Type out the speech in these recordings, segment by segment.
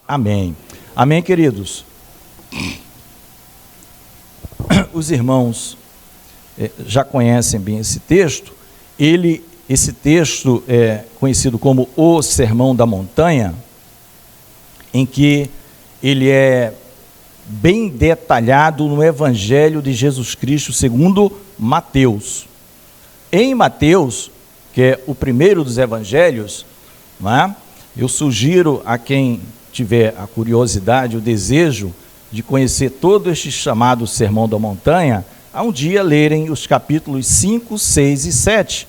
Amém. Amém, queridos. Os irmãos já conhecem bem esse texto. Esse texto é conhecido como o Sermão da Montanha, em que ele é bem detalhado no Evangelho de Jesus Cristo segundo Mateus. Em Mateus, que é o primeiro dos evangelhos, não é? Eu sugiro a quem tiver a curiosidade, o desejo de conhecer todo este chamado Sermão da Montanha, a um dia lerem os capítulos 5, 6 e 7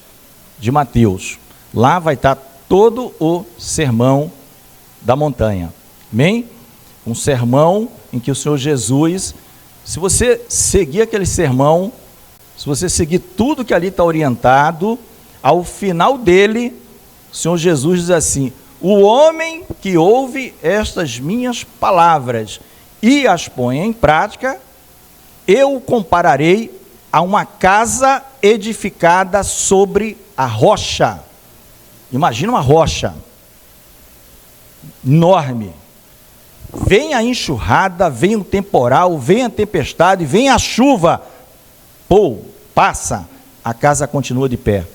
de Mateus. Lá vai estar todo o Sermão da Montanha. Amém? Um sermão em que o Senhor Jesus, se você seguir aquele sermão, se você seguir tudo que ali está orientado, ao final dele, o Senhor Jesus diz assim: o homem que ouve estas minhas palavras e as põe em prática, eu o compararei a uma casa edificada sobre a rocha. Imagina uma rocha enorme. Vem a enxurrada, vem o temporal, vem a tempestade, vem a chuva. Pô, passa, a casa continua de pé.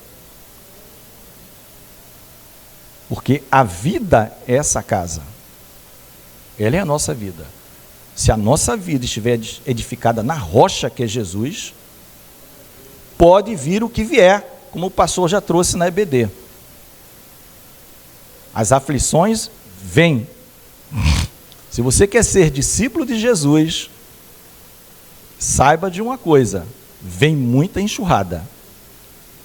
Porque a vida é essa casa. Ela é a nossa vida. Se a nossa vida estiver edificada na rocha que é Jesus, pode vir o que vier, como o pastor já trouxe na EBD. As aflições vêm. Se você quer ser discípulo de Jesus, saiba de uma coisa: vem muita enxurrada.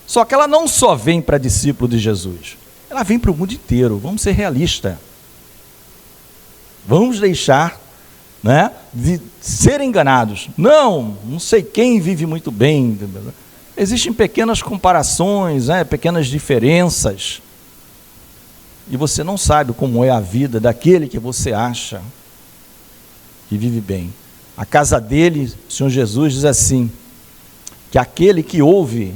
Só que ela não só vem para discípulo de Jesus, ela vem para o mundo inteiro. Vamos ser realistas. Vamos deixar, né, de ser enganados. Não sei quem vive muito bem. Existem pequenas comparações, né, pequenas diferenças. E você não sabe como é a vida daquele que você acha que vive bem. A casa dele, o Senhor Jesus diz assim, que aquele que ouve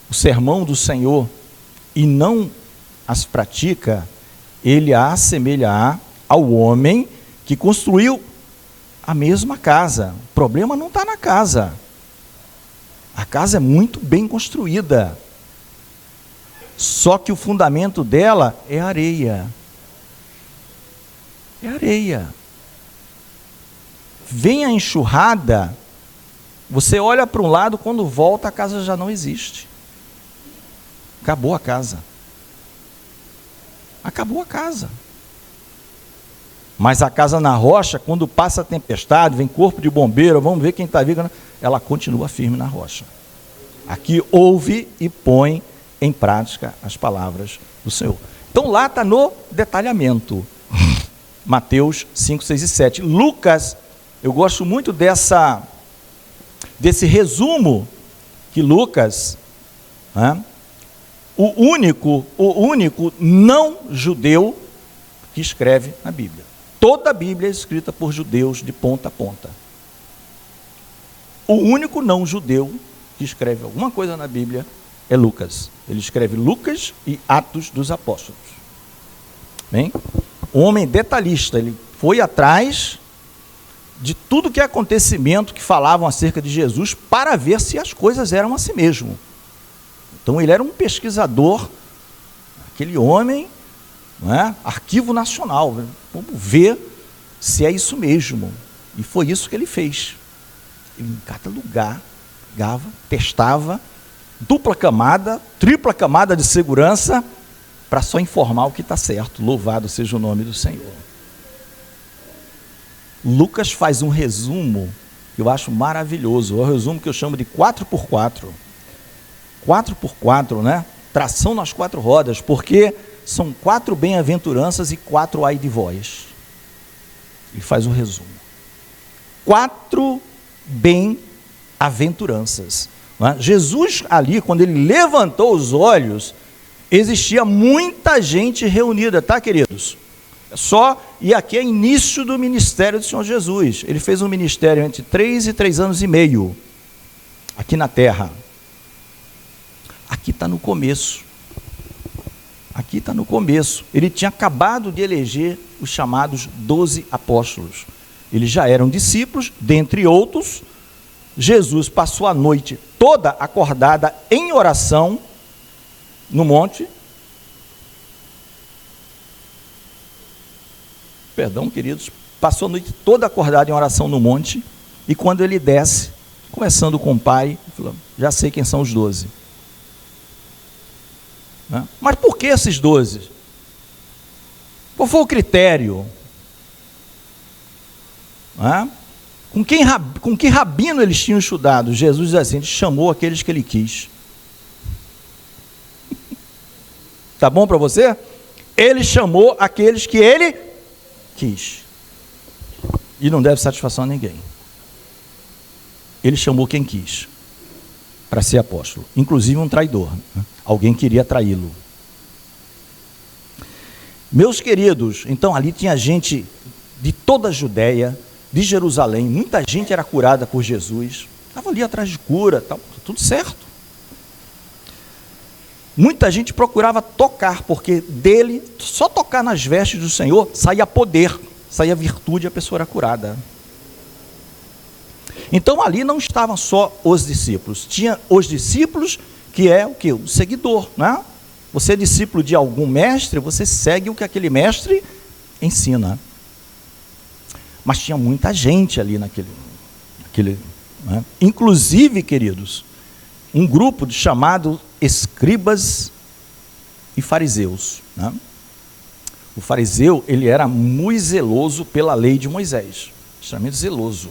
o sermão do Senhor e não as pratica, ele a assemelhará ao homem que construiu a mesma casa. O problema não está na casa. A casa é muito bem construída. Só que o fundamento dela é areia. É areia. Vem a enxurrada, você olha para um lado, quando volta a casa já não existe. Acabou a casa. Acabou a casa. Mas a casa na rocha, quando passa a tempestade, vem corpo de bombeiro, vamos ver quem está vivo, ela continua firme na rocha. Aqui ouve e põe em prática as palavras do Senhor. Então lá está no detalhamento. Mateus 5, 6 e 7. Lucas, eu gosto muito desse resumo que Lucas, né, o único não judeu que escreve na Bíblia. Toda a Bíblia é escrita por judeus de ponta a ponta. O único não judeu que escreve alguma coisa na Bíblia é Lucas. Ele escreve Lucas e Atos dos Apóstolos. Bem, um homem detalhista, ele foi atrás de tudo que é acontecimento que falavam acerca de Jesus para ver se as coisas eram assim mesmo. Então ele era um pesquisador, aquele homem, não é? Arquivo Nacional, vamos ver se é isso mesmo. E foi isso que ele fez. Ele em cada lugar pegava, testava, dupla camada, tripla camada de segurança, para só informar o que está certo. Louvado seja o nome do Senhor. Lucas faz um resumo que eu acho maravilhoso. É o resumo que eu chamo de 4x4. 4x4, né? Tração nas 4 rodas, porque são 4 bem-aventuranças e 4 ai de vós. Ele faz um resumo. 4 bem-aventuranças. Né? Jesus ali, quando ele levantou os olhos, existia muita gente reunida, tá, queridos? E aqui é início do ministério do Senhor Jesus. Ele fez um ministério entre 3 e 3 anos e meio, aqui na terra. Aqui está no começo. Aqui está no começo. Ele tinha acabado de eleger os chamados 12 apóstolos. Eles já eram discípulos, dentre outros. Jesus passou a noite toda acordada em oração no monte. Perdão, queridos. Passou a noite toda acordado em oração no monte. E quando ele desce, conversando com o pai, falou: já sei quem são os 12. Mas por que esses 12? Qual foi o critério? Com que rabino eles tinham estudado? Jesus diz assim: ele chamou aqueles que ele quis. Tá bom para você? Ele chamou aqueles que ele quis. E não deve satisfação a ninguém. Ele chamou quem quis para ser apóstolo, inclusive um traidor. Alguém queria traí-lo. Meus queridos, então ali tinha gente de toda a Judéia, de Jerusalém, muita gente era curada por Jesus, estava ali atrás de cura, tudo certo. Muita gente procurava tocar, porque dele, só tocar nas vestes do Senhor, saía poder, saía virtude, a pessoa era curada. Então ali não estavam só os discípulos, tinha os discípulos, que é o que? O seguidor, né? Você é discípulo de algum mestre, você segue o que aquele mestre ensina. Mas tinha muita gente ali naquele né? Inclusive, queridos, um grupo chamado escribas e fariseus, né? O fariseu, ele era muito zeloso pela lei de Moisés, extremamente zeloso.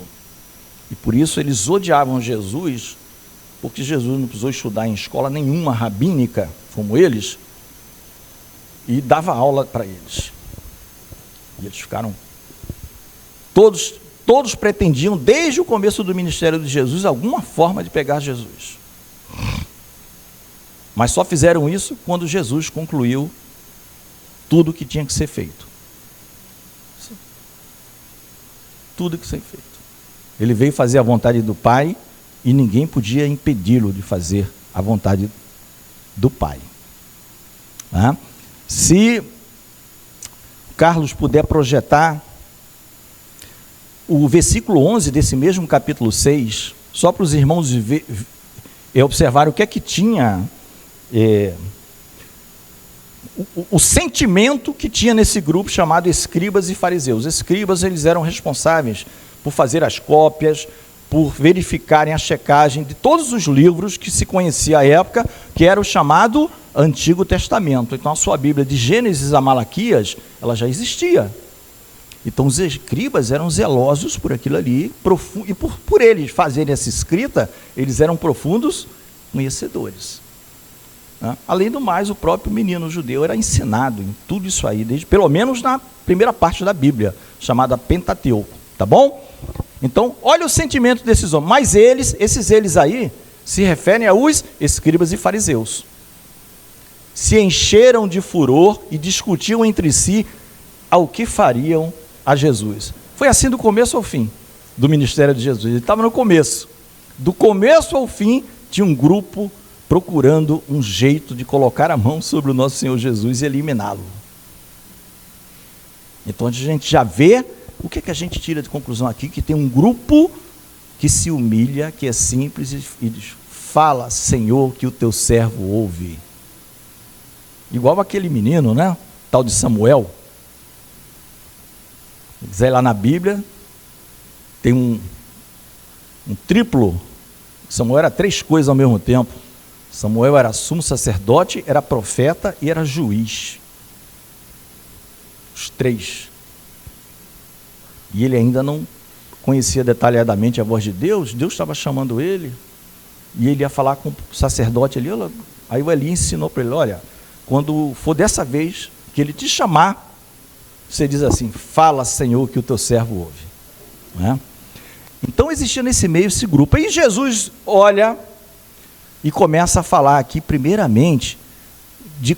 E por isso eles odiavam Jesus, porque Jesus não precisou estudar em escola nenhuma rabínica, como eles, e dava aula para eles. E eles ficaram, todos pretendiam, desde o começo do ministério de Jesus, alguma forma de pegar Jesus. Mas só fizeram isso quando Jesus concluiu tudo o que tinha que ser feito. Tudo que ser feito. Ele veio fazer a vontade do Pai e ninguém podia impedi-lo de fazer a vontade do Pai. Se Carlos puder projetar o versículo 11 desse mesmo capítulo 6, só para os irmãos observar o que é que tinha, o sentimento que tinha nesse grupo chamado escribas e fariseus. Os escribas, eles eram responsáveis por fazer as cópias, por verificarem a checagem de todos os livros que se conhecia à época, que era o chamado Antigo Testamento. Então a sua Bíblia de Gênesis a Malaquias, ela já existia. Então os escribas eram zelosos por aquilo ali, e por eles fazerem essa escrita, eles eram profundos conhecedores. Além do mais, o próprio menino judeu era ensinado em tudo isso aí, pelo menos na primeira parte da Bíblia, chamada Pentateuco, tá bom? Então, olha o sentimento desses homens. Mas esses eles aí, se referem aos escribas e fariseus. Se encheram de furor e discutiam entre si ao que fariam a Jesus. Foi assim do começo ao fim do ministério de Jesus. Ele estava no começo. Do começo ao fim, tinha um grupo procurando um jeito de colocar a mão sobre o nosso Senhor Jesus e eliminá-lo. Então a gente já vê, o que a gente tira de conclusão aqui? Que tem um grupo que se humilha, que é simples e diz: fala, Senhor, que o teu servo ouve. Igual aquele menino, né? Tal de Samuel. Se quiser ir lá na Bíblia, tem um triplo. Samuel era 3 coisas ao mesmo tempo. Samuel era sumo sacerdote, era profeta e era juiz. Os 3. E ele ainda não conhecia detalhadamente a voz de Deus. Deus estava chamando ele, e ele ia falar com o sacerdote ali. Aí o Eli ensinou para ele: olha, quando for dessa vez que ele te chamar, você diz assim: fala, Senhor, que o teu servo ouve. Não é? Então existia nesse meio esse grupo. Aí Jesus olha e começa a falar aqui, primeiramente, de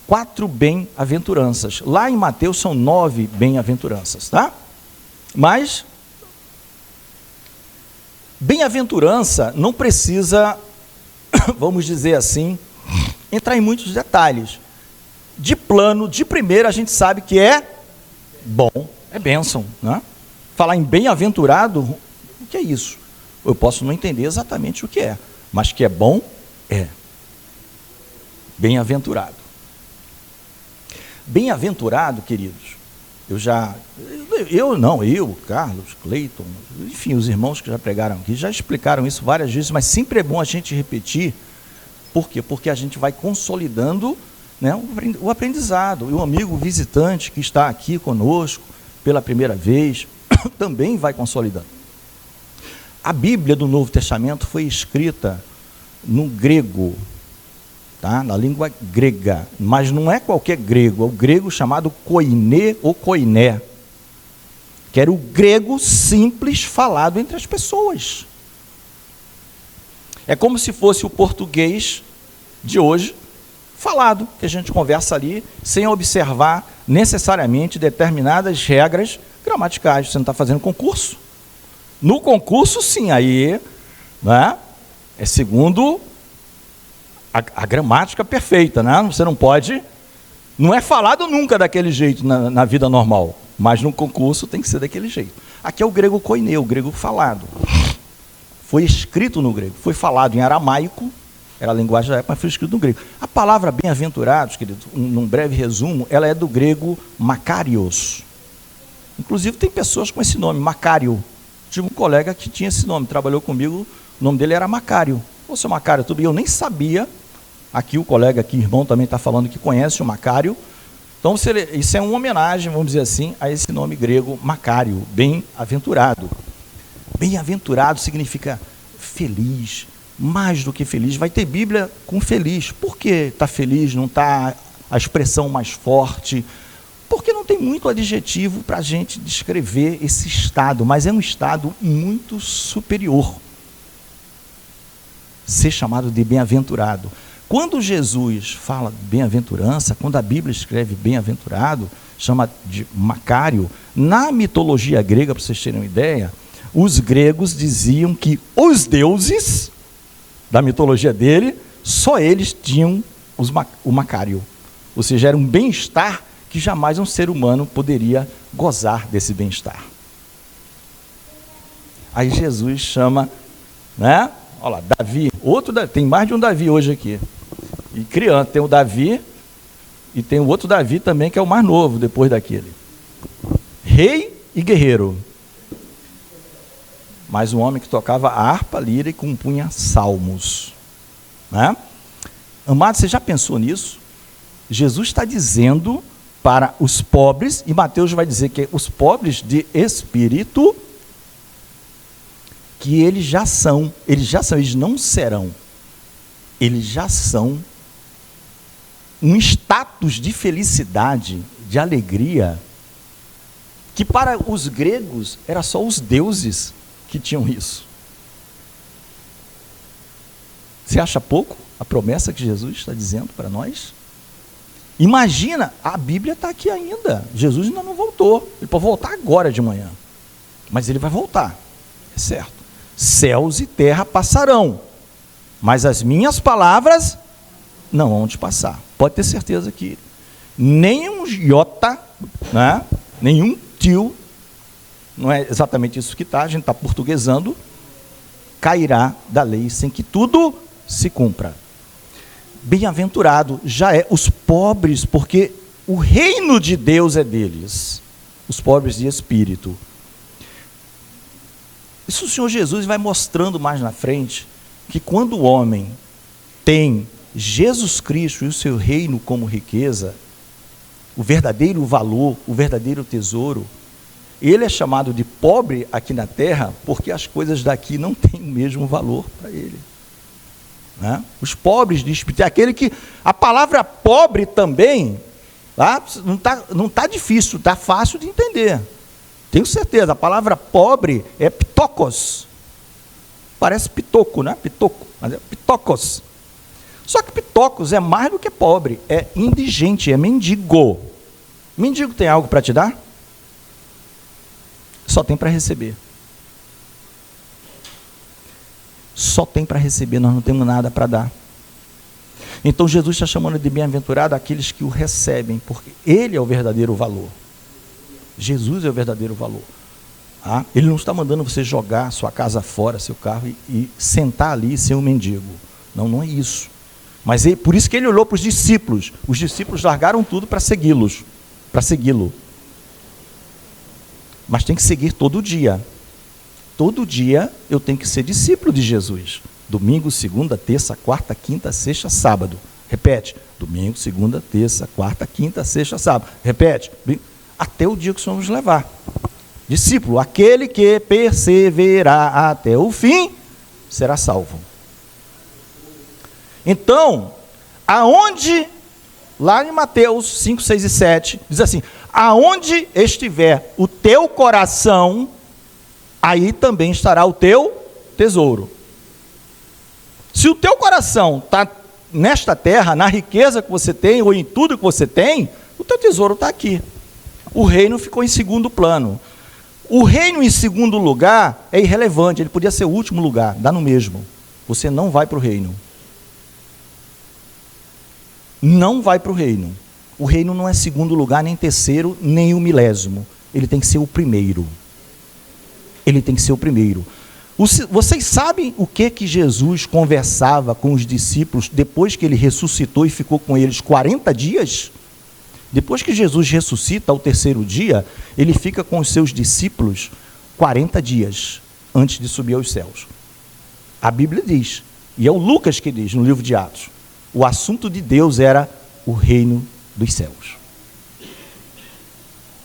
4 bem-aventuranças. Lá em Mateus são 9 bem-aventuranças, tá? Mas bem-aventurança não precisa, vamos dizer assim, entrar em muitos detalhes. de plano, de primeira, a gente sabe que é bom, é bênção, né? Falar em bem-aventurado, o que é isso? Eu posso não entender exatamente o que é, mas que é bom, é. Bem-aventurado. Bem-aventurado, queridos, eu, Carlos, Cleiton, enfim, os irmãos que já pregaram aqui, já explicaram isso várias vezes, mas sempre é bom a gente repetir. Por quê? Porque a gente vai consolidando, né, o aprendizado. E o amigo visitante que está aqui conosco pela primeira vez, também vai consolidando. A Bíblia do Novo Testamento foi escrita no grego, tá? Na língua grega, mas não é qualquer grego, é o grego chamado koiné ou koiné, que era o grego simples falado entre as pessoas. É como se fosse o português de hoje falado, que a gente conversa ali, sem observar necessariamente determinadas regras gramaticais. Você não está fazendo concurso. No concurso, sim, aí, né, é segundo a gramática perfeita, né? Você não pode, não é falado nunca daquele jeito na vida normal, mas no concurso tem que ser daquele jeito. Aqui é o grego koiné, o grego falado. Foi escrito no grego, foi falado em aramaico, era a linguagem da época, mas foi escrito no grego. A palavra bem-aventurados, querido, num breve resumo, ela é do grego makarios. Inclusive tem pessoas com esse nome, Macário. Tive um colega que tinha esse nome, trabalhou comigo, o nome dele era Macário. Ô, seu Macário, tudo bem? Eu nem sabia. Aqui o colega aqui, irmão, também está falando que conhece o Macário. Então, isso é uma homenagem, vamos dizer assim, a esse nome grego, Macário, bem-aventurado. Bem-aventurado significa feliz, mais do que feliz. Vai ter Bíblia com feliz. Por que está feliz, não está a expressão mais forte? Porque não tem muito adjetivo para a gente descrever esse estado, mas é um estado muito superior. Ser chamado de bem-aventurado. Quando Jesus fala bem-aventurança, quando a Bíblia escreve bem-aventurado, chama de Macário, na mitologia grega, para vocês terem uma ideia, os gregos diziam que os deuses da mitologia dele, só eles tinham o Macário. Ou seja, era um bem-estar que jamais um ser humano poderia gozar desse bem-estar. Aí Jesus chama, né? Olha lá, Davi, outro Davi, tem mais de um Davi hoje aqui. E criança, tem o Davi e tem o outro Davi também, que é o mais novo depois daquele. Rei e guerreiro. Mas um homem que tocava harpa, lira e compunha salmos. Né? Amado, você já pensou nisso? Jesus está dizendo para os pobres, e Mateus vai dizer que os pobres de espírito, que eles não serão, eles já são um status de felicidade, de alegria, que para os gregos era só os deuses que tinham isso. Você acha pouco a promessa que Jesus está dizendo para nós? Imagina, a Bíblia está aqui ainda, Jesus ainda não voltou, ele pode voltar agora de manhã, mas ele vai voltar, é certo. Céus e terra passarão, mas as minhas palavras não vão te passar. Pode ter certeza que nenhum iota, né, nenhum tio, não é exatamente isso que está, a gente está portuguesando, cairá da lei sem que tudo se cumpra. Bem-aventurado já é os pobres, porque o reino de Deus é deles, os pobres de espírito. Isso o Senhor Jesus vai mostrando mais na frente, que quando o homem tem Jesus Cristo e o seu reino como riqueza, o verdadeiro valor, o verdadeiro tesouro, ele é chamado de pobre aqui na terra, porque as coisas daqui não têm o mesmo valor para ele. Né? Os pobres de espírito, é aquele que, a palavra pobre também, tá? Não tá difícil, está fácil de entender. Tenho certeza, a palavra pobre é pitokos. Parece pitoco, né? Pitoco, mas é pitokos. Só que pitokos é mais do que pobre, é indigente, é mendigo. Mendigo tem algo para te dar? Só tem para receber. Só tem para receber, nós não temos nada para dar. Então Jesus está chamando de bem-aventurado aqueles que o recebem, porque ele é o verdadeiro valor. Jesus é o verdadeiro valor. Ele não está mandando você jogar sua casa fora, seu carro, e sentar ali e ser um mendigo. Não, não é isso. Mas por isso que ele olhou para os discípulos. Os discípulos largaram tudo para segui-lo. Mas tem que seguir todo dia. Todo dia eu tenho que ser discípulo de Jesus. Domingo, segunda, terça, quarta, quinta, sexta, sábado. Repete. Domingo, segunda, terça, quarta, quinta, sexta, sábado. Repete. Até o dia que o Senhor nos levar. Discípulo, aquele que perseverar até o fim, será salvo. Então, aonde, lá em Mateus 5, 6 e 7, diz assim, aonde estiver o teu coração, aí também estará o teu tesouro. Se o teu coração está nesta terra, na riqueza que você tem, ou em tudo que você tem, o teu tesouro está aqui. O reino ficou em segundo plano. O reino em segundo lugar é irrelevante, ele podia ser o último lugar, dá no mesmo. Você não vai para o reino. Não vai para o reino. O reino não é segundo lugar, nem terceiro, nem o milésimo. Ele tem que ser o primeiro. Ele tem que ser o primeiro. Vocês sabem o que Jesus conversava com os discípulos depois que ele ressuscitou e ficou com eles 40 dias? Depois que Jesus ressuscita ao terceiro dia, ele fica com os seus discípulos 40 dias antes de subir aos céus. A Bíblia diz, e é o Lucas que diz no livro de Atos, o assunto de Deus era o reino dos céus.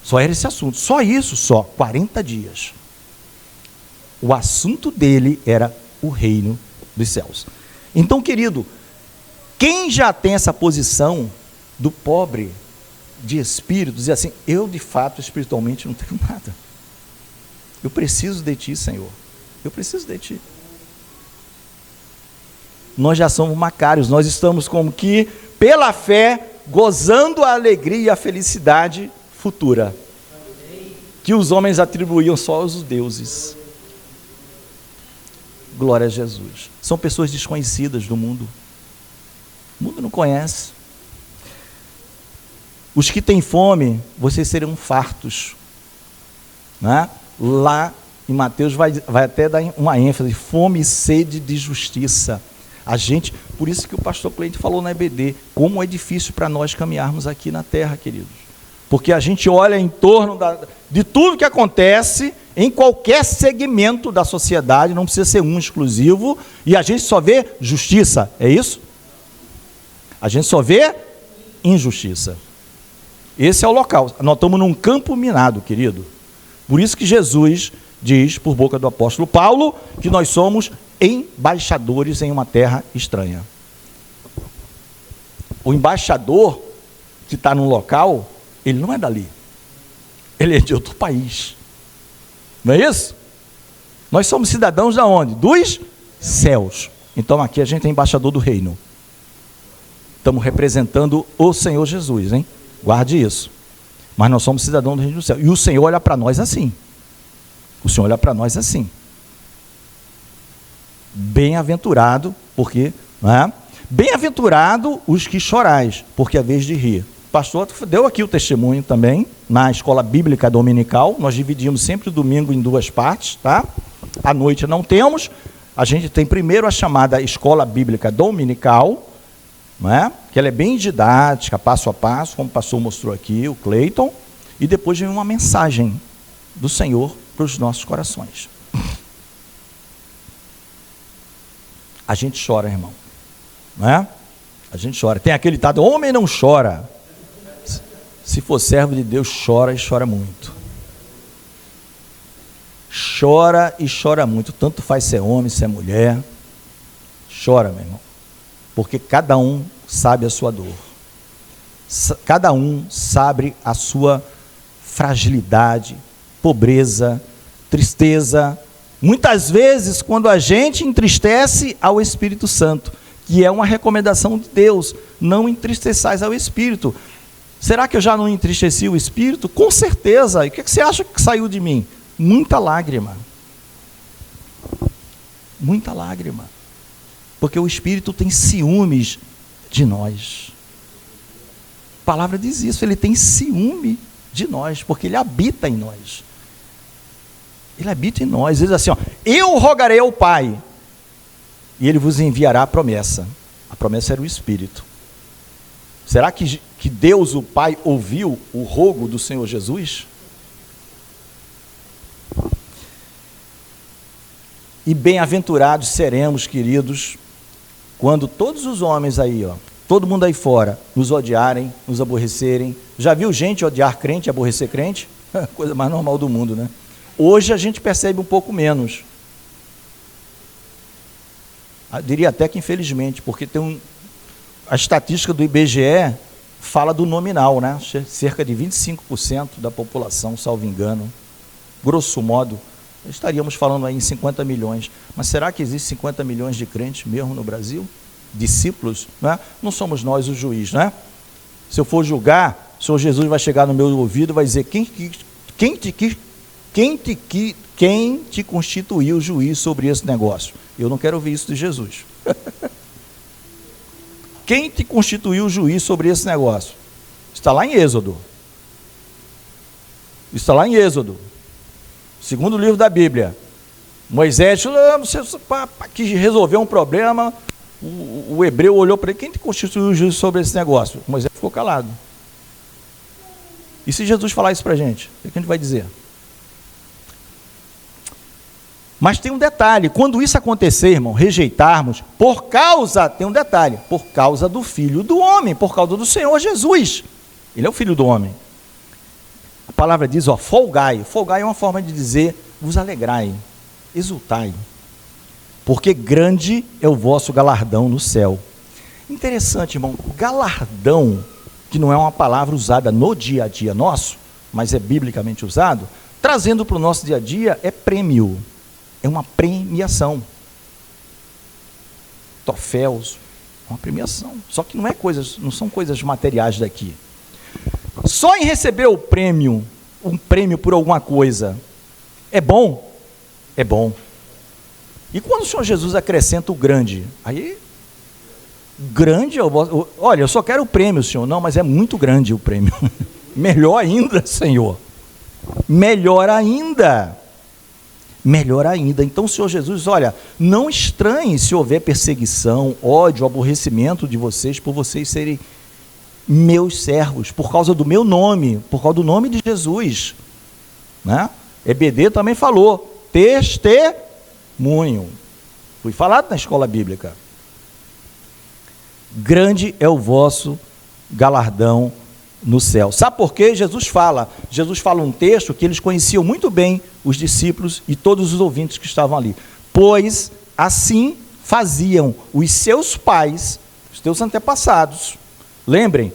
Só era esse assunto, só isso, 40 dias. O assunto dele era o reino dos céus. Então, querido, quem já tem essa posição do pobre de espírito, dizer assim, eu de fato espiritualmente não tenho nada. Eu preciso de ti, Senhor. Eu preciso de ti. Nós já somos macários, nós estamos como que, pela fé, gozando a alegria e a felicidade futura, que os homens atribuíam só aos deuses. Glória a Jesus. São pessoas desconhecidas do mundo. O mundo não conhece. Os que têm fome, vocês serão fartos. Né? Lá em Mateus vai até dar uma ênfase, fome e sede de justiça. Por isso que o pastor Cleide falou na EBD, como é difícil para nós caminharmos aqui na terra, queridos. Porque a gente olha em torno de tudo que acontece, em qualquer segmento da sociedade, não precisa ser um exclusivo, e a gente só vê justiça, é isso? A gente só vê injustiça. Esse é o local, nós estamos num campo minado, querido. Por isso que Jesus diz, por boca do apóstolo Paulo, que nós somos embaixadores em uma terra estranha. O embaixador que está num local, ele não é dali, ele é de outro país, não é isso? Nós somos cidadãos de onde? Dos céus. Então aqui a gente é embaixador do reino, estamos representando o Senhor Jesus, hein? Guarde isso. Mas nós somos cidadãos do reino do céu. E o Senhor olha para nós assim. O Senhor olha para nós assim. Bem-aventurado, porque, né? Bem-aventurado os que chorais, porque é vez de rir. O pastor deu aqui o testemunho também, na escola bíblica dominical. Nós dividimos sempre o domingo em duas partes, tá? À noite não temos. A gente tem primeiro a chamada escola bíblica dominical, né? Que ela é bem didática, passo a passo, como o pastor mostrou aqui, o Cleiton, e depois vem uma mensagem do Senhor para os nossos corações. A gente chora, irmão, né? A gente chora. Tem aquele ditado, homem não chora. Se for servo de Deus, chora e chora muito. Chora e chora muito, tanto faz se é homem, se é mulher. Chora, meu irmão, porque cada um sabe a sua dor, cada um sabe a sua fragilidade, pobreza, tristeza. Muitas vezes, quando a gente entristece ao Espírito Santo, que é uma recomendação de Deus, não entristeçais ao Espírito. Será que eu já não entristeci o Espírito? Com certeza. E o que você acha que saiu de mim? Muita lágrima. Muita lágrima. Porque o Espírito tem ciúmes de nós. A palavra diz isso, ele tem ciúme de nós, porque ele habita em nós. Ele habita em nós. Ele diz assim, ó, eu rogarei ao Pai, e ele vos enviará a promessa. A promessa era o Espírito. Será que Deus, o Pai, ouviu o rogo do Senhor Jesus? E bem-aventurados seremos, queridos, quando todos os homens aí, ó, todo mundo aí fora, nos odiarem, nos aborrecerem. Já viu gente odiar crente, aborrecer crente? Coisa mais normal do mundo, né? Hoje a gente percebe um pouco menos. Eu diria até que infelizmente, porque a estatística do IBGE fala do nominal, né? Cerca de 25% da população, salvo engano, grosso modo, estaríamos falando aí em 50 milhões. Mas será que existe 50 milhões de crentes mesmo no Brasil? Discípulos? Não é? Não somos nós o juiz, né? Se eu for julgar, o Senhor Jesus vai chegar no meu ouvido e vai dizer, quem te constituiu o juiz sobre esse negócio? Eu não quero ouvir isso de Jesus. Quem te constituiu o juiz sobre esse negócio? Está lá em Êxodo. Está lá em Êxodo. Segundo livro da Bíblia. Moisés que resolveu um problema, o hebreu olhou para ele, quem te constituiu o juiz sobre esse negócio? Moisés ficou calado. E se Jesus falar isso para a gente? O que a gente vai dizer? Mas tem um detalhe, quando isso acontecer, irmão, rejeitarmos, tem um detalhe, por causa do Filho do Homem, por causa do Senhor Jesus. Ele é o Filho do Homem. A palavra diz, ó, folgai. Folgai é uma forma de dizer, vos alegrai, exultai, porque grande é o vosso galardão no céu. Interessante, irmão, galardão, que não é uma palavra usada no dia a dia nosso, mas é biblicamente usado, trazendo para o nosso dia a dia, é prêmio, é uma premiação. Troféus, uma premiação, só que não são coisas materiais daqui. Só em receber um prêmio por alguma coisa, é bom? É bom. E quando o Senhor Jesus acrescenta o grande, aí, grande, olha, eu só quero o prêmio, Senhor. Não, mas é muito grande o prêmio. Melhor ainda, Senhor. Melhor ainda. Melhor ainda. Então o Senhor Jesus, olha, não estranhe se houver perseguição, ódio, aborrecimento de vocês, por vocês serem meus servos, por causa do meu nome, por causa do nome de Jesus, né? EBD também falou, testemunho, fui falado na escola bíblica, grande é o vosso galardão no céu. Sabe por quê? Jesus fala um texto que eles conheciam muito bem, os discípulos e todos os ouvintes que estavam ali, pois assim faziam os seus pais, os teus antepassados. Lembrem,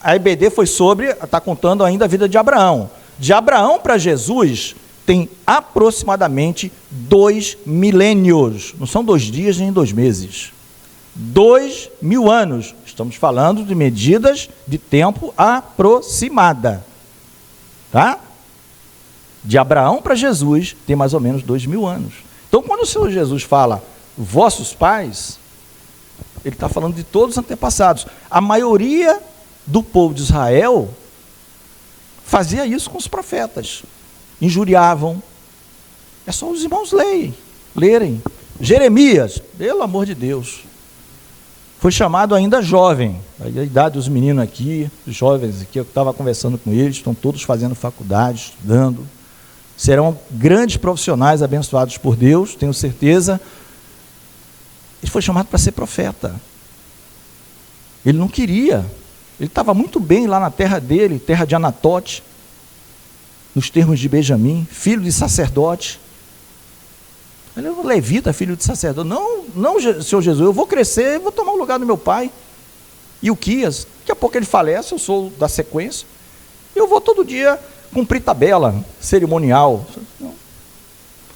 a EBD foi está contando ainda a vida de Abraão. De Abraão para Jesus, tem aproximadamente 2 milênios. Não são 2 dias nem 2 meses. 2.000 anos. Estamos falando de medidas de tempo aproximada. Tá? De Abraão para Jesus, tem mais ou menos 2.000 anos. Então, quando o Senhor Jesus fala, vossos pais, ele está falando de todos os antepassados. A maioria do povo de Israel fazia isso com os profetas. Injuriavam. É só os irmãos lerem. Jeremias, pelo amor de Deus, foi chamado ainda jovem. A idade dos meninos aqui, os jovens aqui, eu estava conversando com eles, estão todos fazendo faculdade, estudando. Serão grandes profissionais abençoados por Deus, tenho certeza. Ele foi chamado para ser profeta. Ele não queria. Ele estava muito bem lá na terra dele, terra de Anatote, nos termos de Benjamim, filho de sacerdote. Ele é um levita, filho de sacerdote. Não, Senhor Jesus, eu vou crescer, eu vou tomar o lugar do meu pai. E o Quias, daqui a pouco ele falece, eu sou da sequência. Eu vou todo dia cumprir tabela cerimonial.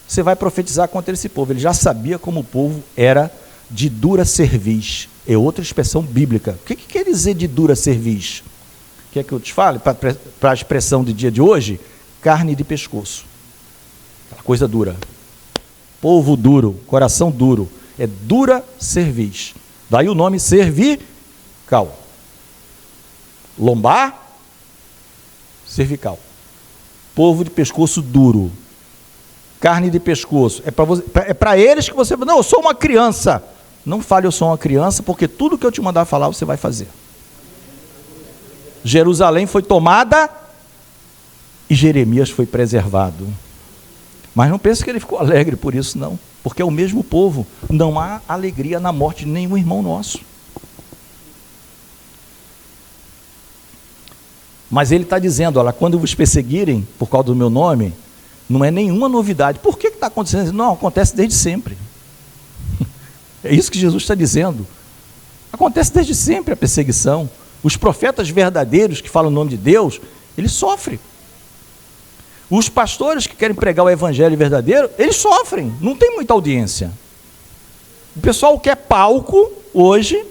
Você vai profetizar contra esse povo. Ele já sabia como o povo era de dura cerviz. É outra expressão bíblica. O que quer dizer de dura cerviz? Quer que eu te fale? Para a expressão do dia de hoje, carne de pescoço. Aquela coisa dura. Povo duro, coração duro. É dura cerviz. Daí o nome serviço. lombar, cervical. Povo de pescoço duro, carne de pescoço. É para eles que você... Não, eu sou uma criança. Não fale eu sou uma criança, porque tudo que eu te mandar falar, você vai fazer. Jerusalém foi tomada e Jeremias foi preservado. Mas não pense que ele ficou alegre por isso, não. Porque é o mesmo povo. Não há alegria na morte de nenhum irmão nosso. Mas ele está dizendo, olha, quando vos perseguirem por causa do meu nome, não é nenhuma novidade. Por que está acontecendo? Não, acontece desde sempre. É isso que Jesus está dizendo. Acontece desde sempre a perseguição. Os profetas verdadeiros que falam o nome de Deus, eles sofrem. Os pastores que querem pregar o evangelho verdadeiro, eles sofrem, não tem muita audiência. O pessoal quer palco hoje,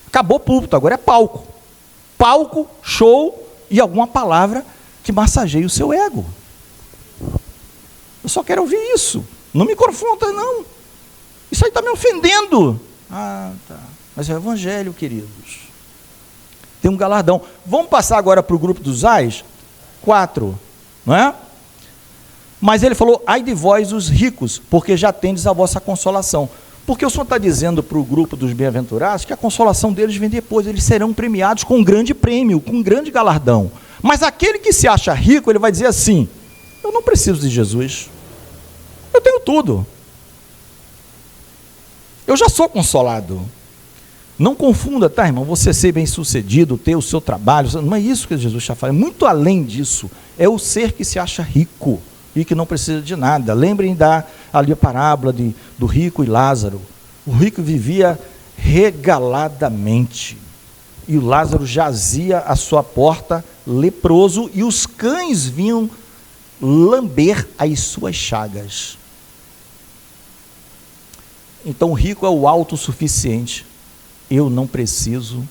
acabou púlpito, agora é palco. Palco, show e alguma palavra que massageie o seu ego. Eu só quero ouvir isso, não me confronta não. Isso aí está me ofendendo. Ah, tá. Mas é o evangelho, queridos. Tem um galardão. Vamos passar agora para o grupo dos ais? 4. Não é? Mas ele falou, ai de vós os ricos, porque já tendes a vossa consolação. Porque o Senhor está dizendo para o grupo dos bem-aventurados que a consolação deles vem depois, eles serão premiados com um grande prêmio, com um grande galardão. Mas aquele que se acha rico, ele vai dizer assim, eu não preciso de Jesus, eu tenho tudo, eu já sou consolado. Não confunda, tá, irmão, você ser bem-sucedido, ter o seu trabalho, não é isso que Jesus está falando, muito além disso, é o ser que se acha rico e que não precisa de nada. Lembrem ali a parábola do rico e Lázaro. O rico vivia regaladamente e o Lázaro jazia à sua porta leproso e os cães vinham lamber as suas chagas. Então o rico é o autossuficiente. Eu não preciso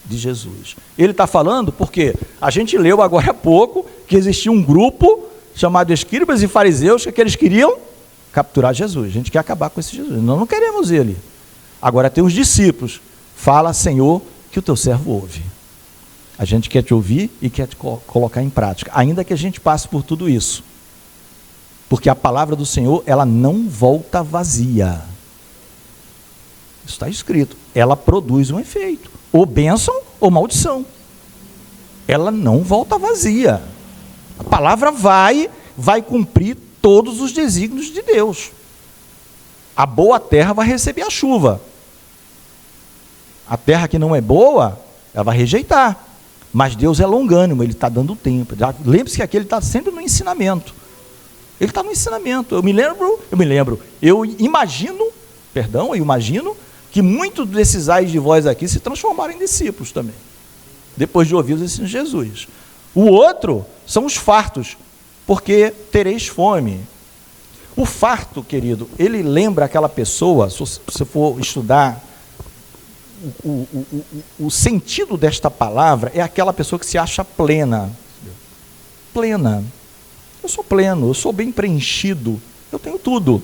de Jesus. Ele está falando porque a gente leu agora há pouco que existia um grupo chamado escribas e fariseus que eles queriam capturar Jesus. A gente quer acabar com esse Jesus. Nós não queremos ele. Agora tem os discípulos. Fala, Senhor, que o teu servo ouve. A gente quer te ouvir e quer te colocar em prática. Ainda que a gente passe por tudo isso. Porque a palavra do Senhor, ela não volta vazia. Isso está escrito. Ela produz um efeito. Ou bênção ou maldição. Ela não volta vazia. A palavra vai cumprir todos os desígnios de Deus. A boa terra vai receber a chuva. A terra que não é boa, ela vai rejeitar. Mas Deus é longânimo, Ele está dando tempo. Lembre-se que aqui Ele está sempre no ensinamento. Ele está no ensinamento. Eu imagino que muitos desses ais de vós aqui se transformaram em discípulos também, depois de ouvir os ensinos de Jesus. O outro são os fartos, porque tereis fome. O farto, querido, ele lembra aquela pessoa, se você for estudar, o sentido desta palavra é aquela pessoa que se acha plena. Plena. Eu sou pleno, eu sou bem preenchido, eu tenho tudo.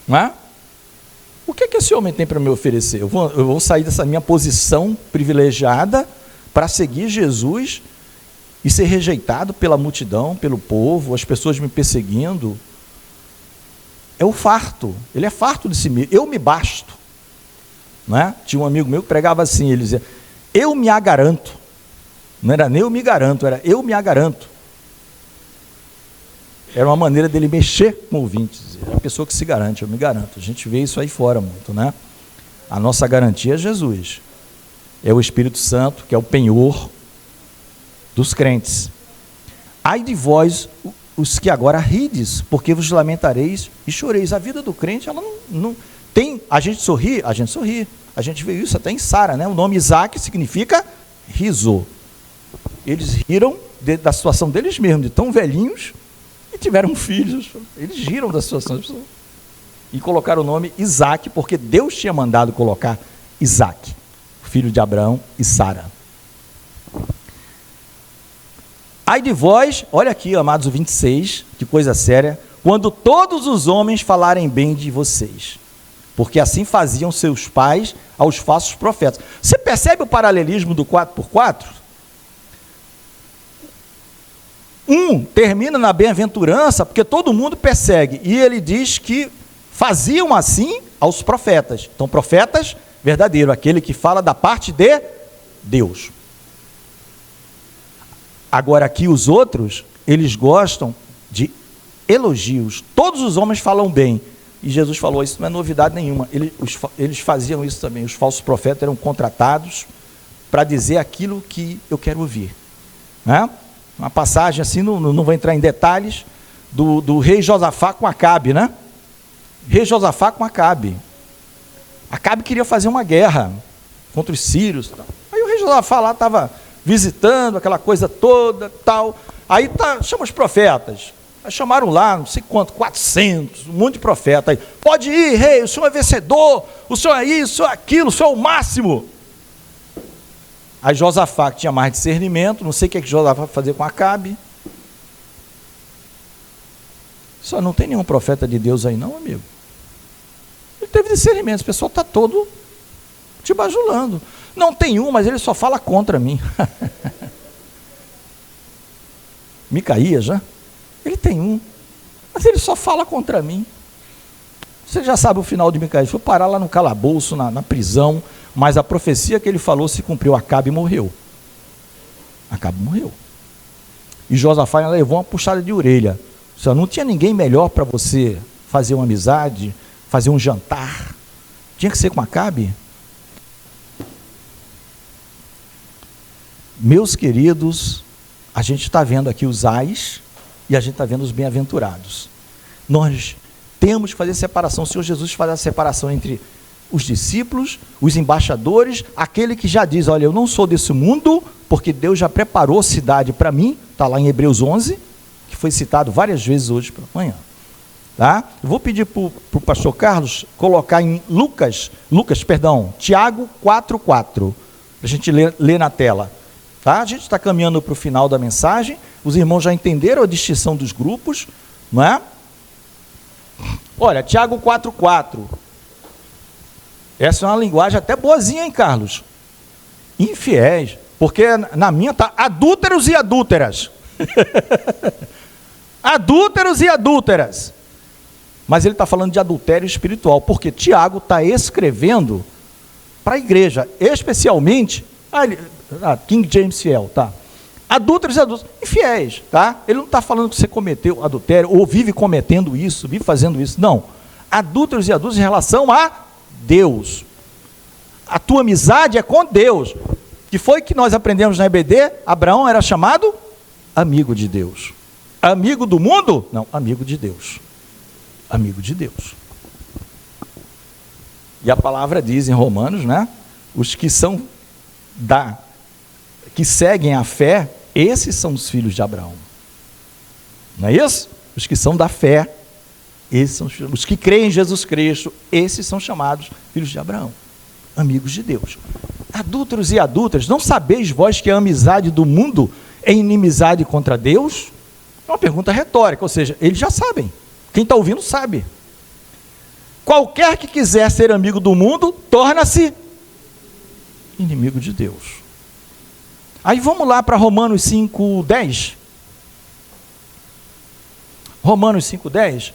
Não é? O que esse homem tem para me oferecer? Eu vou sair dessa minha posição privilegiada para seguir Jesus e ser rejeitado pela multidão, pelo povo, as pessoas me perseguindo. É o farto, ele é farto de si mesmo. Eu me basto. Não é? Tinha um amigo meu que pregava assim, ele dizia, eu me agaranto. Não era nem eu me garanto, era eu me agaranto. Era uma maneira dele mexer com o ouvinte. É a pessoa que se garante, eu me garanto. A gente vê isso aí fora muito, né? A nossa garantia é Jesus. É o Espírito Santo, que é o penhor dos crentes. Ai de vós, os que agora rides, porque vos lamentareis e choreis. A vida do crente, ela não tem... A gente sorri. A gente vê isso até em Sara, né? O nome Isaac significa riso. Eles riram da situação deles mesmos, de tão velhinhos, e tiveram filhos. Eles riram da situação das pessoas. E colocaram o nome Isaac, porque Deus tinha mandado colocar Isaac, filho de Abraão e Sara. Ai de vós, olha aqui, amados, o 26, que coisa séria, quando todos os homens falarem bem de vocês. porque assim faziam seus pais aos falsos profetas. Você percebe o paralelismo do 4x4? Um termina na bem-aventurança, porque todo mundo persegue, e ele diz que faziam assim aos profetas. Então, profetas verdadeiro, aquele que fala da parte de Deus. Agora aqui os outros, eles gostam de elogios. Todos os homens falam bem. E Jesus falou, isso não é novidade nenhuma. Eles faziam isso também. Os falsos profetas eram contratados para dizer aquilo que eu quero ouvir. Né? Uma passagem assim, não vou entrar em detalhes, do rei Josafá com Acabe, né? Rei Josafá com Acabe. Acabe queria fazer uma guerra contra os sírios. Aí o rei Josafá lá estava visitando aquela coisa toda, tal. Aí chama os profetas. Aí chamaram lá, não sei quanto, 400, um monte de profeta. Aí, pode ir, rei, o senhor é vencedor, o senhor é isso, o senhor é aquilo, o senhor é o máximo. Aí Josafá, que tinha mais discernimento, não sei o que Josafá vai fazer com Acabe. Só não tem nenhum profeta de Deus aí não, amigo. Ele teve discernimento, o pessoal está todo te bajulando. Não tem um, mas ele só fala contra mim. Micaías, né? Ele tem um, mas ele só fala contra mim. Você já sabe o final de Micaías, foi parar lá no calabouço, na prisão, mas a profecia que ele falou se cumpriu, Acabe morreu. Acabe morreu. E Josafá levou uma puxada de orelha. Só não tinha ninguém melhor para você fazer uma amizade, fazer um jantar. Tinha que ser com Acabe. Meus queridos, a gente está vendo aqui os ais e a gente está vendo os bem-aventurados. Nós temos que fazer separação. O Senhor Jesus faz a separação entre os discípulos, os embaixadores, aquele que já diz, olha, eu não sou desse mundo, porque Deus já preparou cidade para mim, está lá em Hebreus 11, que foi citado várias vezes hoje pela manhã. Tá? Eu vou pedir para o pastor Carlos colocar em Tiago 4,4, para a gente ler na tela. Tá? A gente está caminhando para o final da mensagem, os irmãos já entenderam a distinção dos grupos, não é? Olha, Tiago 4,4, essa é uma linguagem até boazinha, hein, Carlos? Infiéis, porque na minha está adúlteros e adúlteras. Adúlteros e adúlteras. Mas ele está falando de adultério espiritual, porque Tiago está escrevendo para a igreja, especialmente, King James fiel, tá? Adúlteros e adúlteras, infiéis, tá? Ele não está falando que você cometeu adultério, ou vive cometendo isso, vive fazendo isso, não. Adúlteros e adúlteras em relação a Deus. A tua amizade é com Deus. Que foi que nós aprendemos na EBD? Abraão era chamado amigo de Deus. Amigo do mundo? Não, amigo de Deus. Amigo de Deus. E a palavra diz em Romanos, né? Os que são que seguem a fé, esses são os filhos de Abraão. Não é isso? Os que são da fé, esses são os que creem em Jesus Cristo, esses são chamados filhos de Abraão, amigos de Deus. Adúlteros e adúlteras, não sabeis vós que a amizade do mundo é inimizade contra Deus? É uma pergunta retórica, ou seja, eles já sabem. Quem está ouvindo sabe. Qualquer que quiser ser amigo do mundo, torna-se inimigo de Deus. Aí vamos lá para Romanos 5,10. Romanos 5,10.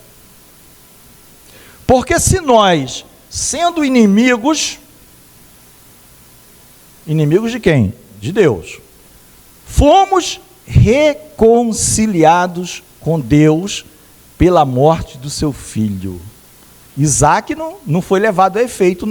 Porque se nós, sendo inimigos de quem? De Deus, fomos reconciliados com Deus pela morte do seu filho. Isaac não foi levado a efeito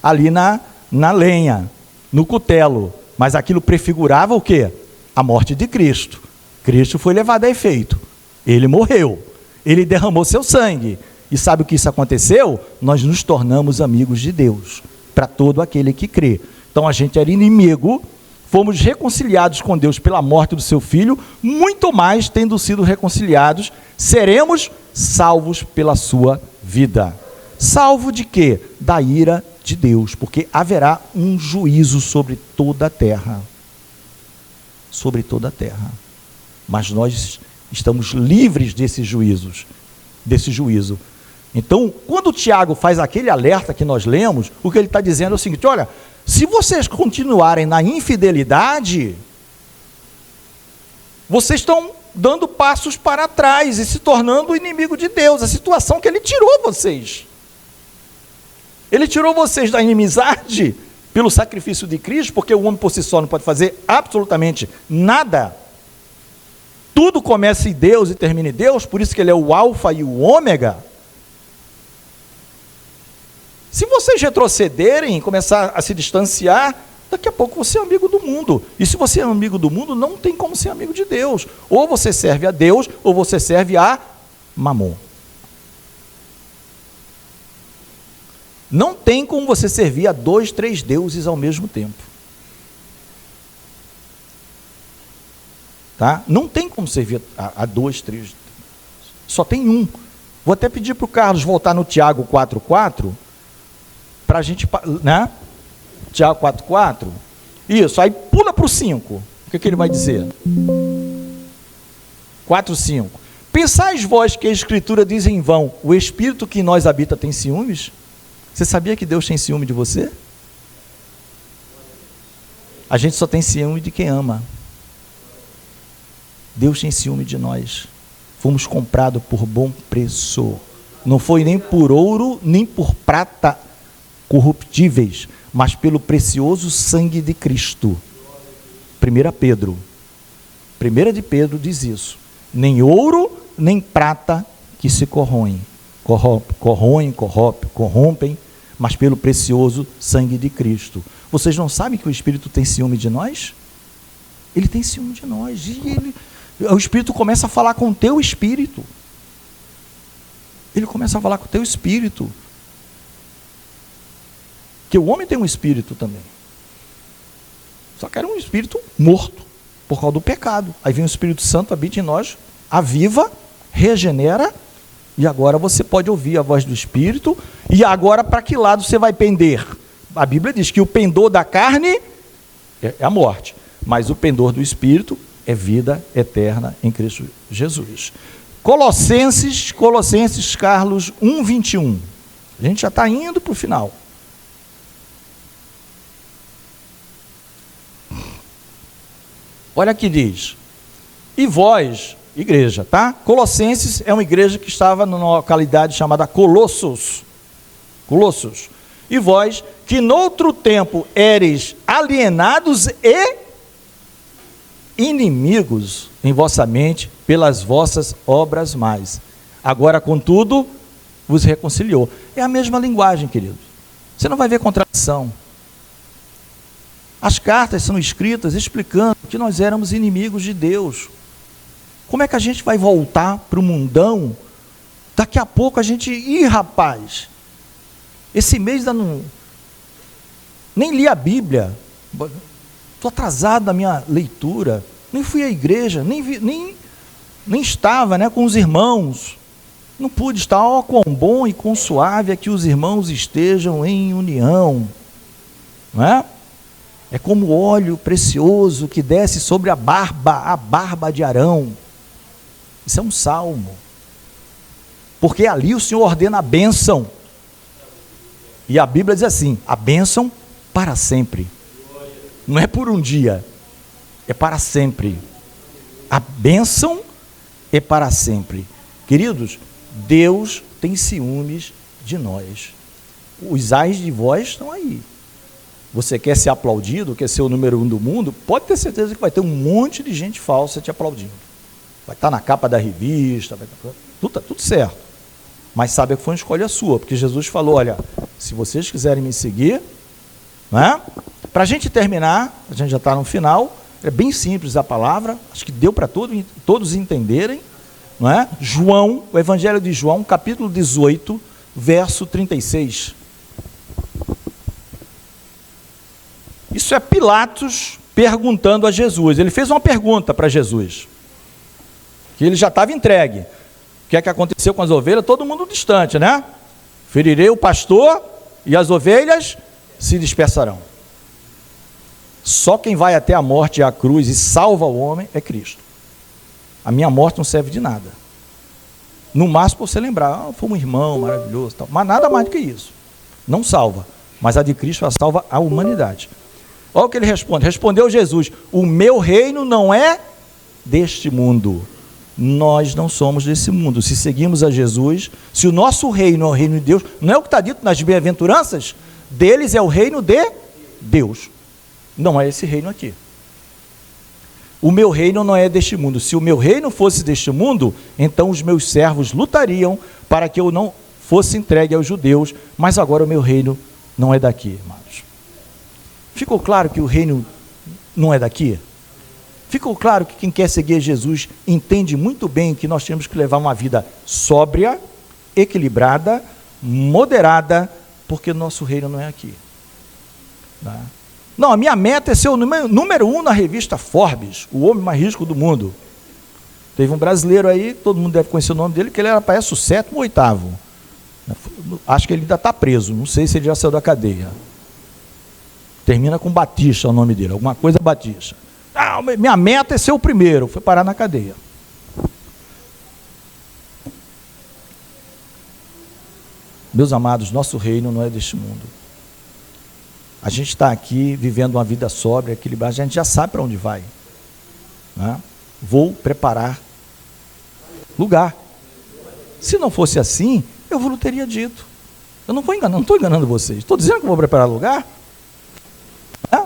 ali na lenha, no cutelo, mas aquilo prefigurava o quê? A morte de Cristo. Cristo foi levado a efeito, ele morreu, ele derramou seu sangue, e sabe o que isso aconteceu? Nós nos tornamos amigos de Deus, para todo aquele que crê. Então a gente era inimigo, fomos reconciliados com Deus pela morte do seu filho, muito mais tendo sido reconciliados, seremos salvos pela sua vida. Salvo de quê? Da ira de Deus, porque haverá um juízo sobre toda a terra. Sobre toda a terra. Mas nós estamos livres desse juízo. Então, quando o Tiago faz aquele alerta que nós lemos, o que ele está dizendo é o seguinte: olha, se vocês continuarem na infidelidade, vocês estão dando passos para trás e se tornando inimigo de Deus, a situação que ele tirou vocês. Ele tirou vocês da inimizade pelo sacrifício de Cristo, porque o homem por si só não pode fazer absolutamente nada. Tudo começa em Deus e termina em Deus, por isso que ele é o alfa e o ômega. Se vocês retrocederem e começar a se distanciar, daqui a pouco você é amigo do mundo. E se você é amigo do mundo, não tem como ser amigo de Deus. Ou você serve a Deus, ou você serve a Mamon. Não tem como você servir a 2, 3 deuses ao mesmo tempo. Tá? Não tem como servir a 2, 3. Só tem um. Vou até pedir para o Carlos voltar no Tiago 4,4, para a gente, né? Tiago 4,4. Isso, aí pula para o 5. O que ele vai dizer? 4,5. Pensais vós que a Escritura diz em vão: o Espírito que em nós habita tem ciúmes? Você sabia que Deus tem ciúme de você? A gente só tem ciúme de quem ama. Deus tem ciúme de nós. Fomos comprados por bom preço. Não foi nem por ouro, nem por prata corruptíveis, mas pelo precioso sangue de Cristo. 1 Pedro. 1 de Pedro diz isso. Nem ouro, nem prata que se corroem, corrompem, mas pelo precioso sangue de Cristo. Vocês não sabem que o Espírito tem ciúme de nós? Ele tem ciúme de nós. E o Espírito começa a falar com o teu espírito. Ele começa a falar com o teu espírito. Porque o homem tem um espírito também. Só que era um espírito morto, por causa do pecado. Aí vem o Espírito Santo, habita em nós, aviva, regenera, e agora você pode ouvir a voz do Espírito. E agora, para que lado você vai pender? A Bíblia diz que o pendor da carne é a morte, mas o pendor do Espírito é vida eterna em Cristo Jesus. Colossenses, Carlos 1:21. A gente já está indo para o final. Olha aqui diz: e vós, igreja, tá? Colossenses é uma igreja que estava numa localidade chamada Colossos. E vós, que noutro tempo éreis alienados e inimigos em vossa mente pelas vossas obras mais. Agora, contudo, vos reconciliou. É a mesma linguagem, querido. Você não vai ver contradição. As cartas são escritas explicando que nós éramos inimigos de Deus. Como é que a gente vai voltar para o mundão? Daqui a pouco a gente... Ih, rapaz, esse mês nem li a Bíblia. Estou atrasado na minha leitura. Nem fui à igreja, nem estava, né, com os irmãos. Não pude estar. Ó, quão bom e quão suave é que os irmãos estejam em união. Não é? É como óleo precioso que desce sobre a barba de Arão. Isso é um salmo. Porque ali o Senhor ordena a bênção. E a Bíblia diz assim: a bênção para sempre. Não é por um dia, é para sempre. A bênção é para sempre. Queridos, Deus tem ciúmes de nós. Os ais de vós estão aí. Você quer ser aplaudido, quer ser o número 1 do mundo, pode ter certeza que vai ter um monte de gente falsa te aplaudindo. Vai estar na capa da revista, tudo certo. Mas sabe que foi uma escolha sua, porque Jesus falou: olha, se vocês quiserem me seguir, né? Para a gente terminar, a gente já está no final, é bem simples a palavra, acho que deu para todos entenderem, não é? João, o Evangelho de João, capítulo 18, verso 36. Isso é Pilatos perguntando a Jesus. Ele fez uma pergunta para Jesus, que ele já estava entregue. O que é que aconteceu com as ovelhas? Todo mundo distante, né? Ferirei o pastor e as ovelhas se dispersarão. Só quem vai até a morte e a cruz e salva o homem é Cristo. A minha morte não serve de nada. No máximo você lembrar, foi um irmão maravilhoso, tal. Mas nada mais do que isso. Não salva. Mas a de Cristo salva a humanidade. Olha o que ele responde. Respondeu Jesus: o meu reino não é deste mundo. Nós não somos desse mundo. Se seguimos a Jesus, se o nosso reino é o reino de Deus, não é o que está dito nas bem-aventuranças? Deles é o reino de Deus. Não é esse reino aqui. O meu reino não é deste mundo. Se o meu reino fosse deste mundo, então os meus servos lutariam para que eu não fosse entregue aos judeus, mas agora o meu reino não é daqui, irmãos. Ficou claro que o reino não é daqui? Ficou claro que quem quer seguir Jesus entende muito bem que nós temos que levar uma vida sóbria, equilibrada, moderada, porque nosso reino não é aqui. Tá? Não, a minha meta é ser o número 1 na revista Forbes, o homem mais rico do mundo. Teve um brasileiro aí, todo mundo deve conhecer o nome dele, que ele era, parece, o 7º ou 8º. Acho que ele ainda está preso, não sei se ele já saiu da cadeia. Termina com Batista o nome dele, alguma coisa Batista. Ah, minha meta é ser o primeiro, foi parar na cadeia. Meus amados, nosso reino não é deste mundo. A gente está aqui vivendo uma vida sóbria, equilibrada, a gente já sabe para onde vai. Né? Vou preparar lugar. Se não fosse assim, eu não teria dito. Eu não estou enganando vocês. Estou dizendo que vou preparar lugar. Né?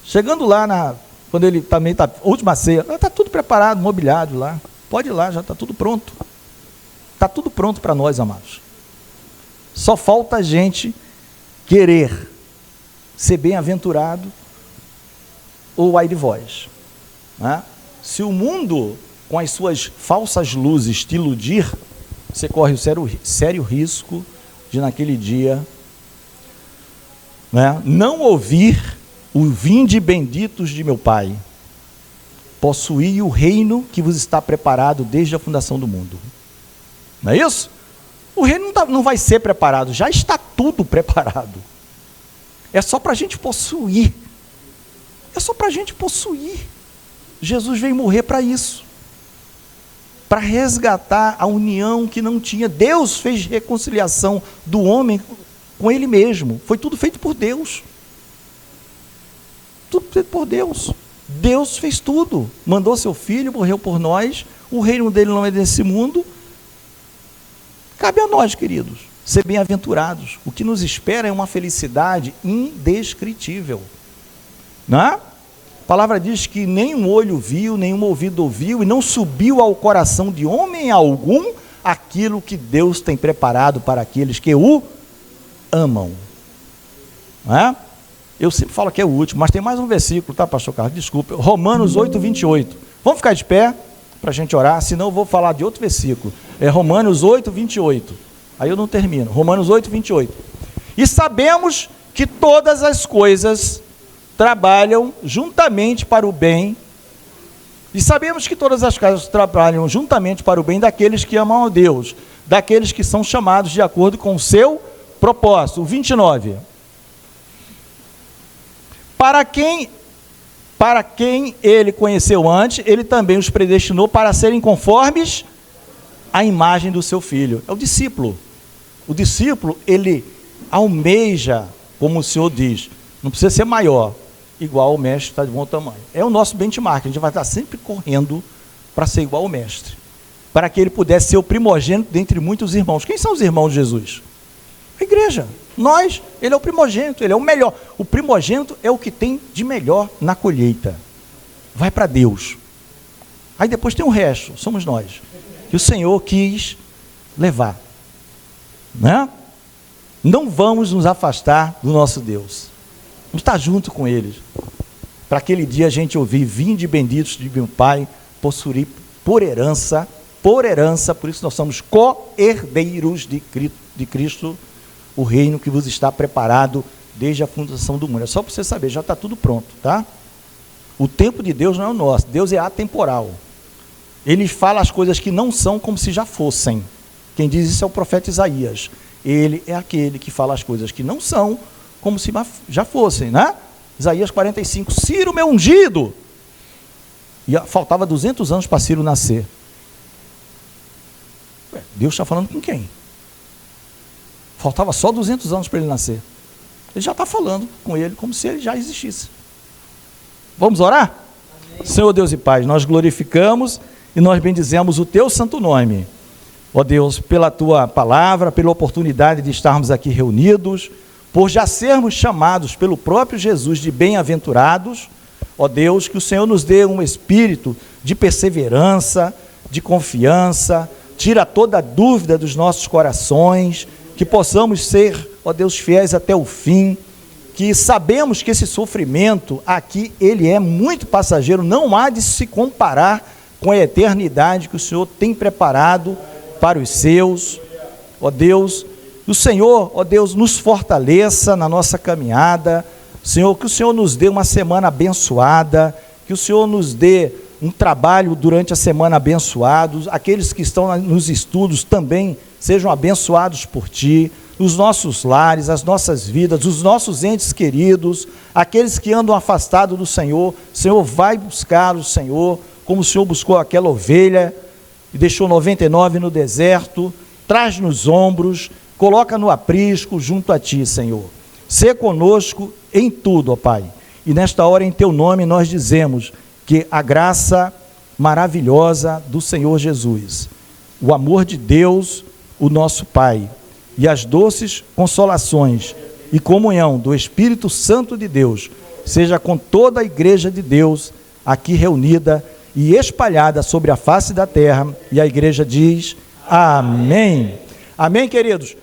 Chegando lá, quando ele também está, última ceia, está tudo preparado, mobiliado lá. Pode ir lá, já está tudo pronto. Está tudo pronto para nós, amados. Só falta a gente querer ser bem-aventurado ou ai de vós. Né? Se o mundo, com as suas falsas luzes, te iludir, você corre o sério risco de, naquele dia, né, não ouvir o vinde benditos de meu Pai, possuir o reino que vos está preparado desde a fundação do mundo. Não é isso? O reino não vai ser preparado, já está tudo preparado. É só para a gente possuir. É só para a gente possuir. Jesus veio morrer para isso. Para resgatar a união que não tinha. Deus fez reconciliação do homem com ele mesmo. Foi tudo feito por Deus. Tudo feito por Deus. Deus fez tudo. Mandou seu filho, morreu por nós. O reino dele não é desse mundo. Cabe a nós, queridos, ser bem-aventurados. O que nos espera é uma felicidade indescritível. Não é? A palavra diz que nem um olho viu, nem um ouvido ouviu, e não subiu ao coração de homem algum aquilo que Deus tem preparado para aqueles que o amam. Não é? Eu sempre falo que é o último, mas tem mais um versículo, tá, pastor Carlos? Desculpa. Romanos 8, 28. Vamos ficar de pé para a gente orar, senão eu vou falar de outro versículo. É Romanos 8, 28. Aí eu não termino. Romanos 8, 28. E sabemos que todas as coisas trabalham juntamente para o bem. E sabemos que todas as coisas trabalham juntamente para o bem daqueles que amam a Deus, daqueles que são chamados de acordo com o seu propósito. O 29. Para quem ele conheceu antes, ele também os predestinou para serem conformes à imagem do seu filho. É o discípulo. O discípulo, ele almeja, como o Senhor diz, não precisa ser maior, igual o mestre, está de bom tamanho. É o nosso benchmark, a gente vai estar sempre correndo para ser igual ao mestre, para que ele pudesse ser o primogênito dentre muitos irmãos. Quem são os irmãos de Jesus? A igreja. Nós, ele é o primogênito, ele é o melhor. O primogênito é o que tem de melhor na colheita. Vai para Deus. Aí depois tem o resto, somos nós. Que o Senhor quis levar. Né? Não vamos nos afastar do nosso Deus. Vamos estar junto com eles. Para aquele dia a gente ouvir, vinde benditos de meu Pai, possuir por herança, por isso nós somos co-herdeiros de Cristo, o reino que vos está preparado desde a fundação do mundo. É só para você saber, já está tudo pronto, tá? O tempo de Deus não é o nosso, Deus é atemporal. Ele fala as coisas que não são como se já fossem. Quem diz isso é o profeta Isaías. Ele é aquele que fala as coisas que não são como se já fossem, né? Isaías 45, Ciro meu ungido. E faltava 200 anos para Ciro nascer. Deus está falando com quem? Faltava só 200 anos para ele nascer. Ele já está falando com ele como se ele já existisse. Vamos orar? Amém. Senhor Deus e Pai, nós glorificamos e nós bendizemos o Teu santo nome. Ó Deus, pela Tua palavra, pela oportunidade de estarmos aqui reunidos, por já sermos chamados pelo próprio Jesus de bem-aventurados. Ó Deus, que o Senhor nos dê um espírito de perseverança, de confiança, tira toda dúvida dos nossos corações, que possamos ser, ó Deus, fiéis até o fim, que sabemos que esse sofrimento aqui, ele é muito passageiro, não há de se comparar com a eternidade que o Senhor tem preparado para os seus. Ó Deus, o Senhor, ó Deus, nos fortaleça na nossa caminhada. Senhor, que o Senhor nos dê uma semana abençoada, que o Senhor nos dê um trabalho durante a semana abençoado, aqueles que estão nos estudos também sejam abençoados por Ti, os nossos lares, as nossas vidas, os nossos entes queridos, aqueles que andam afastados do Senhor. Senhor, vai buscá-los, Senhor, como o Senhor buscou aquela ovelha e deixou 99 no deserto, traz nos ombros, coloca no aprisco junto a Ti, Senhor. Sê conosco em tudo, ó Pai. E nesta hora, em Teu nome, nós dizemos que a graça maravilhosa do Senhor Jesus, o amor de Deus, o nosso Pai, e as doces consolações e comunhão do Espírito Santo de Deus, seja com toda a igreja de Deus aqui reunida e espalhada sobre a face da terra. E a igreja diz: amém. Amém, queridos.